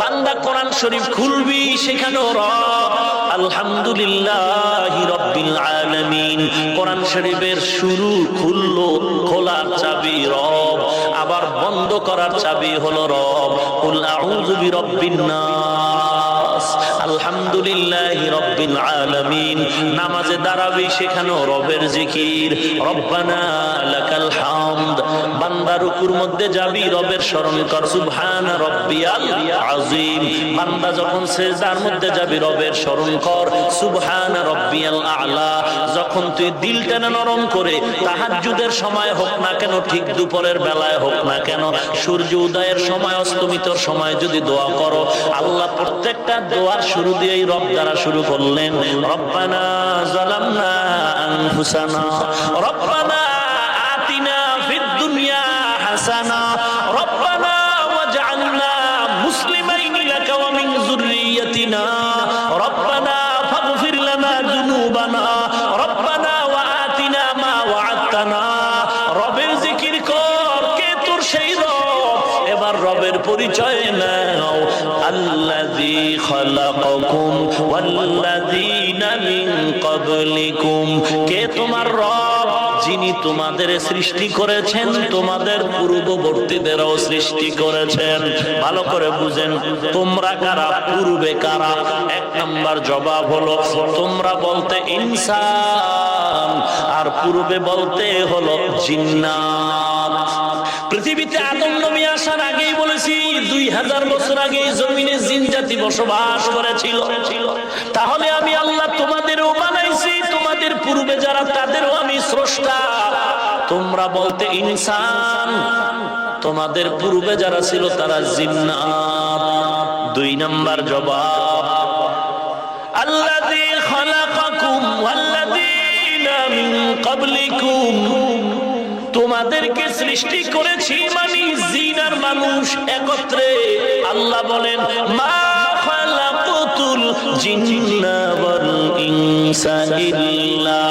বান্দা কোরআন শরীফ খুলবি, সেখানেও রব আলহামদুলিল্লাহি রাব্বিল আলামিন। কোরআন শরীফের শুরু খুললো, খোলার চাবি রব, আবার বন্ধ করার চাবি হলো রব। কুল আউযু বিরাব্বিন নাস, আলহামদুলিল্লাহি রাব্বিল আলামিন। নামাজে দাঁড়াবি, সেখানেও রবের জিকির, রব্বানা লাকাল হামদ। বান্দা রুকুর মধ্যে যাবি, রবের স্মরণ কর, সুবহানা রাব্বিয়াল আযীম। বান্দা যখন সিজদার মধ্যে যাবি, রবের স্মরণ কর, সুবহানা রাব্বিয়াল আ'লা। যখন তুই দিলটা নরম করে তাহাজ্জুদের সময় হোক না কেন, ঠিক দুপুরের বেলায় হোক না কেন, সূর্য উদয়ের সময়, অস্তমিতর সময় যদি দোয়া করো, আল্লাহ প্রত্যেকটা দোয়ার শুরু দিয়েই রব দ্বারা শুরু করলেন। রব্বানা যালামনা আনফুসানা, রব্বানা আতিনা ফিদ দুনিয়া হাসানা, রব্বানা ওয়াজআলনা মুসলিমাইন লাকা ওয়া মিন যুররিয়াতিনা, রব্বানা ফাগফির লানা যুনুবানা, রব্বানা ওয়া আতিনা মা ওয়া'আদতানা। রবের জিকির কর, কে তোর সেই রব? এবার রবের পরিচয় নাও। আল্লাযী খালাকাকুম ওয়াল্লাযীনা মিন ক্বাবলিকুম। কে তোমার রব? যিনি তোমাদের সৃষ্টি করেছেন, তোমাদের পূর্ববর্তীদেরও সৃষ্টি করেছেন। ভালো করে বুঝেন, তোমরা কারা, পূর্বে কারা? এক নাম্বার জবাব হলো, তোমরা বলতে ইনসান, আর পূর্বে বলতে হলো জিন্নাত। পৃথিবীতে আদম নবী আসার আগেই বলেছি 2000 বছর আগে জমিনে জিন জাতি বসবাস করেছিল। তাহলে আমি আল্লাহ তোমাদেরও বানাইছি, তোমাদের পূর্বে যারা তাদেরও আমি স্রষ্টা। তোমরা বলতে ইনসান, তোমাদের পূর্বে যারা ছিল তারা জিন্নাত। 2 নাম্বার জবাব, আল্লাযী খালাকাকুম ওয়াল্লাযীনা মিন ক্বাবলিকুম। তোমাদেরকে সৃষ্টি করেছি মানে জিন আর মানুষ একত্রে। আল্লাহ বলেন, মা খালাকাতুল জিন্না ওয়াল ইনসা ইল্লা